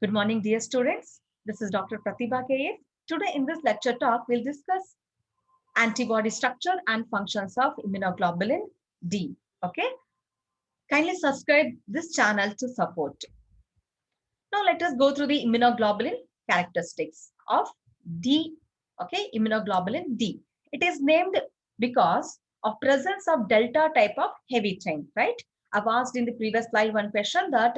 Good morning, dear students. This is Dr. Pratibha KS. Today in this lecture talk, we'll discuss antibody structure and functions of immunoglobulin D. Okay. Kindly subscribe this channel to support. Now let us go through the immunoglobulin characteristics of D. Okay, immunoglobulin D. It is named because of presence of delta type of heavy chain, right? I've asked in the previous slide one question that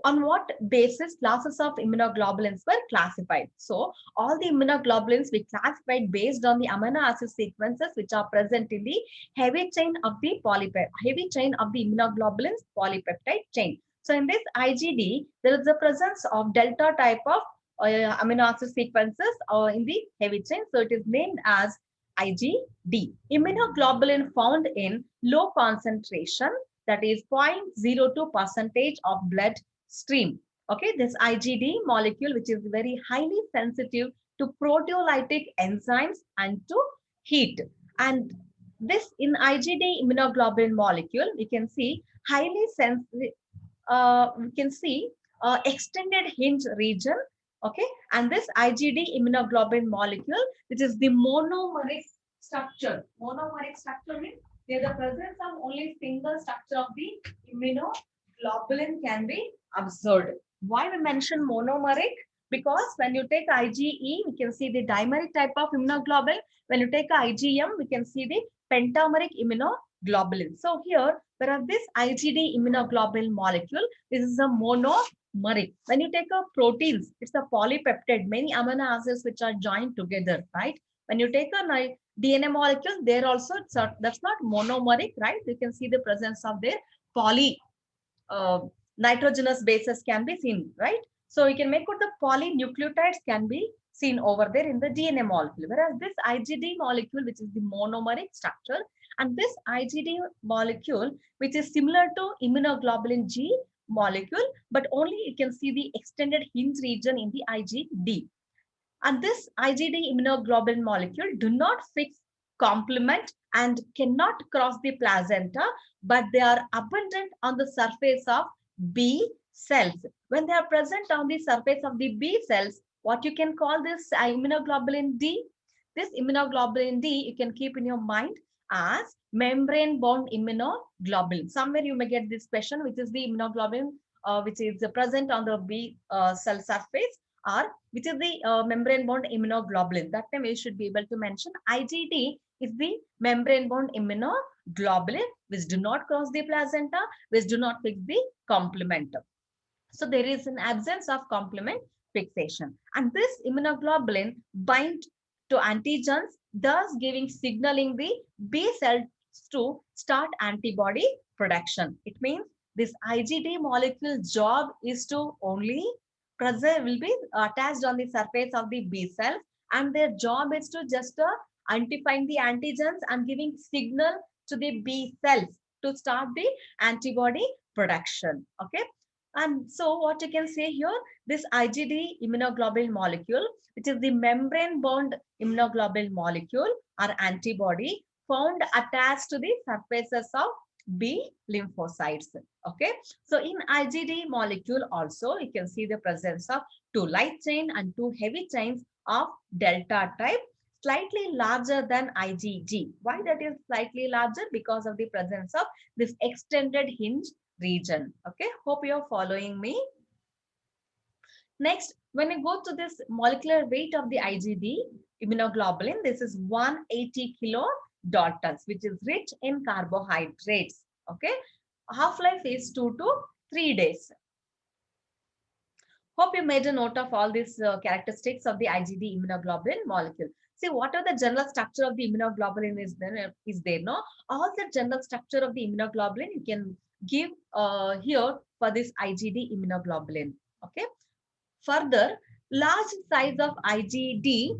on what basis classes of immunoglobulins were classified. So all the immunoglobulins we classified based on the amino acid sequences which are present in the heavy chain of the immunoglobulins polypeptide chain. So in this IgD, there is the presence of delta type of amino acid sequences in the heavy chain. So it is named as IgD. Immunoglobulin found in low concentration, that is 0.02 percentage of blood stream. Okay, this IgD molecule, which is very highly sensitive to proteolytic enzymes and to heat. And this in IgD immunoglobulin molecule, we can see highly sensitive we can see extended hinge region. Okay, and this IgD immunoglobulin molecule, which is the monomeric structure. Monomeric structure means there the presence of only single structure of the immunoglobulin can be observed. Why we mention monomeric? Because when you take IgE, we can see the dimeric type of immunoglobulin. When you take IgM, we can see the pentameric immunoglobulin. So here, whereas this IgD immunoglobulin molecule, this is a monomeric. When you take a proteins, it's a polypeptide, many amino acids which are joined together, right? When you take a DNA molecule, there also, that's not monomeric, right? You can see the presence of their poly uh, nitrogenous bases can be seen, right? So you can make out the polynucleotides can be seen over there in the DNA molecule. Whereas this IgD molecule, which is the monomeric structure, and this IgD molecule, which is similar to immunoglobulin G molecule, but only you can see the extended hinge region in the IgD. And this IgD immunoglobulin molecule do not fix complement and cannot cross the placenta, but they are abundant on the surface of B cells. When they are present on the surface of the B cells, what you can call this immunoglobulin D? This immunoglobulin D, you can keep in your mind as membrane-bound immunoglobulin. Somewhere you may get this question, which is the immunoglobulin which is present on the B cell surface, or which is the membrane-bound immunoglobulin. That time you should be able to mention IgD is the membrane-bound immunoglobulin which do not cross the placenta, which do not fix the complement. So there is an absence of complement fixation. And this immunoglobulin bind to antigens, thus giving signaling the B cells to start antibody production. It means this IgD molecule job is to only present will be attached on the surface of the B cells, and their job is to just identifying the antigens and giving signal to the B cells to start the antibody production. Okay. And so what you can say here, this IgD immunoglobulin molecule, which is the membrane-bound immunoglobulin molecule or antibody found attached to the surfaces of B lymphocytes. Okay. So in IgD molecule also, you can see the presence of two light chain and two heavy chains of delta type, slightly larger than IgG. Why that is slightly larger? Because of the presence of this extended hinge region. Okay, hope you're following me. Next, when you go to this molecular weight of the IgD immunoglobulin, this is 180 kilodaltons, which is rich in carbohydrates. Okay, half-life is 2 to 3 days. Hope you made a note of all these characteristics of the IgD immunoglobulin molecule. See, what are the general structure of the immunoglobulin is there, no? All the general structure of the immunoglobulin you can give here for this IgD immunoglobulin. Okay. Further, large size of IgD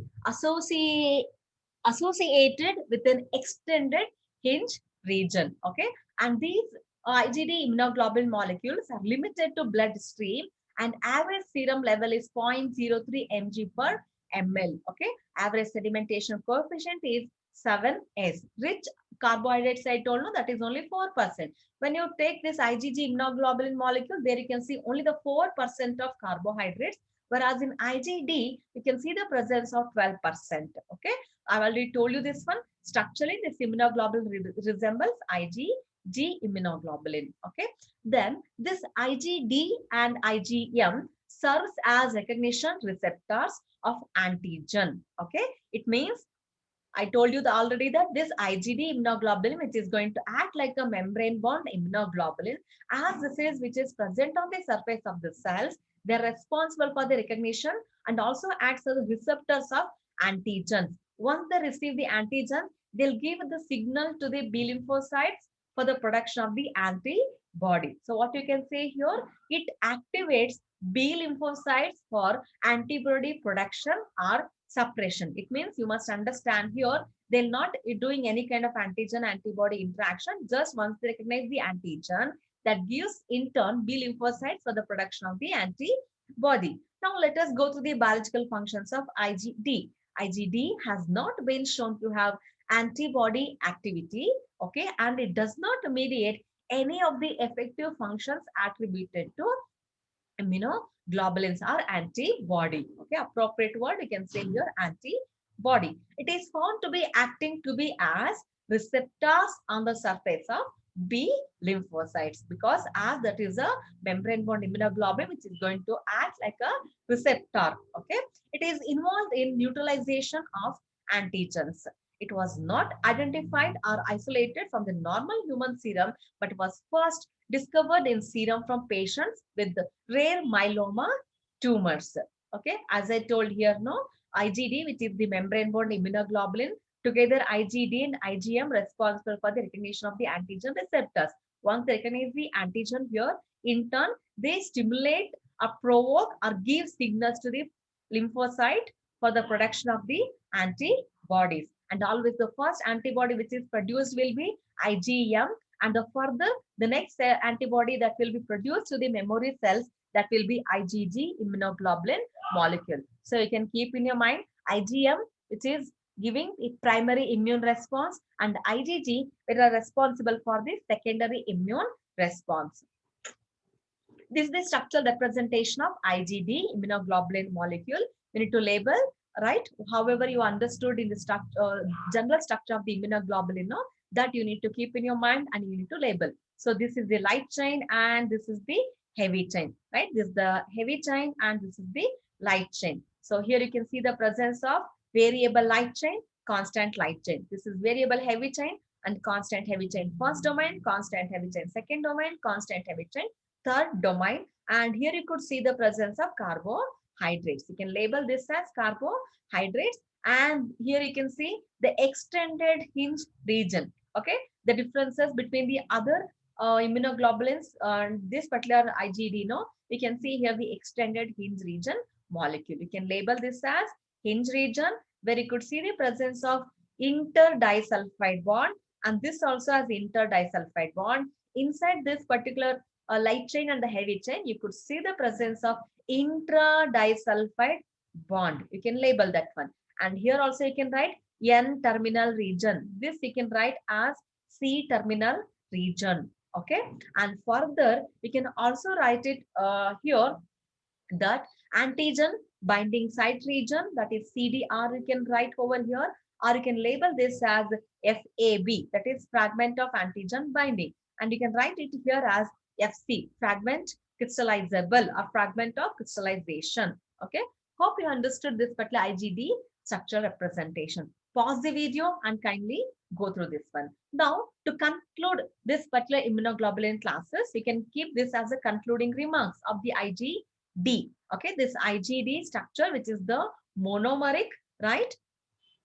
associated with an extended hinge region. Okay. And these IgD immunoglobulin molecules are limited to bloodstream, and average serum level is 0.03 mg per ml. Okay. Average sedimentation coefficient is 7S. Rich carbohydrates, I told you, that is only 4%. When you take this IgG immunoglobulin molecule, there you can see only the 4% of carbohydrates. Whereas in IgD, you can see the presence of 12%. Okay, I've already told you this one. Structurally, this immunoglobulin resembles IgG immunoglobulin. Okay, then this IgD and IgM serves as recognition receptors of antigen. Okay, it means I told you already that this IgD immunoglobulin, which is going to act like a membrane bound immunoglobulin, as this is which is present on the surface of the cells, they're responsible for the recognition and also acts as receptors of antigens. Once they receive the antigen, they'll give the signal to the B lymphocytes for the production of the antibody. So what you can say here, it activates B lymphocytes for antibody production or suppression. It means you must understand here, they'll not doing any kind of antigen antibody interaction. Just once they recognize the antigen, that gives in turn B lymphocytes for the production of the antibody. Now let us go to the biological functions of IgD. IgD has not been shown to have antibody activity, okay, and it does not mediate any of the effective functions attributed to immunoglobulins are antibody. Okay, appropriate word you can say here, antibody. It is found to be acting to be as receptors on the surface of B lymphocytes, because as that is a membrane bound immunoglobulin which is going to act like a receptor. Okay, it is involved in neutralization of antigens. It was not identified or isolated from the normal human serum, but was first discovered in serum from patients with rare myeloma tumors. Okay, as I told here, no, IgD, which is the membrane bound immunoglobulin, together IgD and IgM responsible for the recognition of the antigen receptors. Once they recognize the antigen here, in turn, they stimulate or provoke or give signals to the lymphocyte for the production of the antibodies. And always the first antibody which is produced will be IgM, and the further the next antibody that will be produced to the memory cells, that will be IgG immunoglobulin molecule. So you can keep in your mind IgM, which is giving the primary immune response, and IgG, which are responsible for the secondary immune response. This is the structural representation of IgD immunoglobulin molecule. We need to label, right? However, you understood in the general structure of the immunoglobulin, no? That you need to keep in your mind and you need to label. So this is the light chain and this is the heavy chain, right? This is the heavy chain and this is the light chain. So here you can see the presence of variable light chain, constant light chain. This is variable heavy chain and constant heavy chain. First domain, constant heavy chain. Second domain, constant heavy chain. Third domain, and here you could see the presence of carbohydrates. You can label this as carbohydrates, and here you can see the extended hinge region. Okay, the differences between the other immunoglobulins and this particular IgD, no, we can see here the extended hinge region molecule. You can label this as hinge region, where you could see the presence of interdisulfide bond, and this also has interdisulfide bond. Inside this particular light chain and the heavy chain, you could see the presence of intradisulfide bond. You can label that one. And here also you can write N-terminal region. This you can write as C-terminal region. Okay. And further, we can also write it here that antigen binding site region, that is CDR, you can write over here, or you can label this as FAB, that is fragment of antigen binding. And you can write it here as FC, fragment crystallizable or fragment of crystallization. Okay. Hope you understood this particular IgD structure representation. Pause the video and kindly go through this one. Now, to conclude this particular immunoglobulin classes, we can keep this as a concluding remarks of the IgD. Okay, this IgD structure, which is the monomeric, right?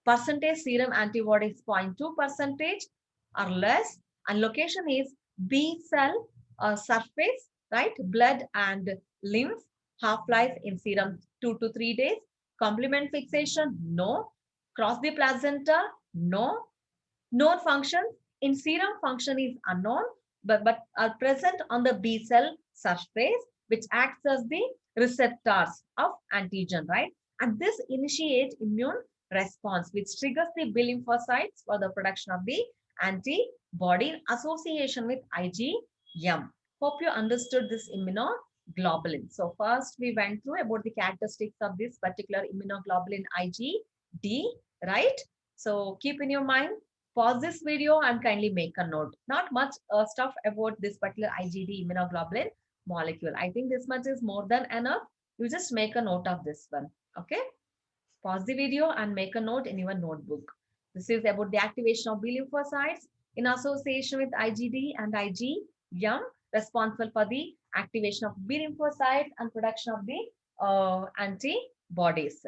Percentage serum antibody is 0.2 percentage or less, and location is B cell surface, right? Blood and lymph. Half-life in serum 2 to 3 days. Complement fixation, no. Cross the placenta, no. Known function in serum function is unknown, but are present on the B cell surface, which acts as the receptors of antigen, right? And this initiates immune response, which triggers the B lymphocytes for the production of the antibody in association with IgM. Hope you understood this immunoglobulin. So first we went through about the characteristics of this particular immunoglobulin IgD, right? So keep in your mind, pause this video and kindly make a note. Not much stuff about this particular IgD immunoglobulin molecule. I think this much is more than enough. You just make a note of this one. Okay. Pause the video and make a note in your notebook. This is about the activation of B lymphocytes in association with IgD and IgM, responsible for the activation of B lymphocytes and production of the antibodies.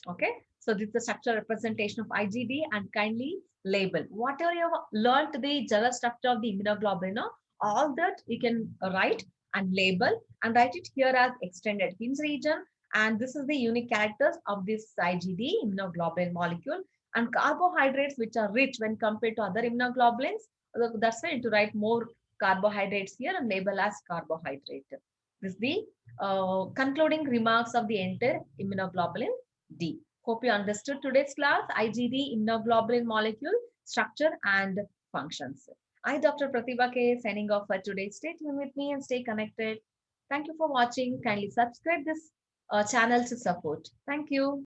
Okay, so this is the structural representation of IgD and kindly label. Whatever you have learned the general structure of the immunoglobulin, all that you can write and label and write it here as extended hinge region. And this is the unique characters of this IgD immunoglobulin molecule and carbohydrates which are rich when compared to other immunoglobulins. That's why to write more carbohydrates here and label as carbohydrate. This is the concluding remarks of the entire immunoglobulin D. Hope you understood today's class, IgD immunoglobulin molecule, structure and functions. I, Dr. Pratibha K, signing off for today. Stay tuned with me and stay connected. Thank you for watching. Kindly subscribe this channel to support. Thank you.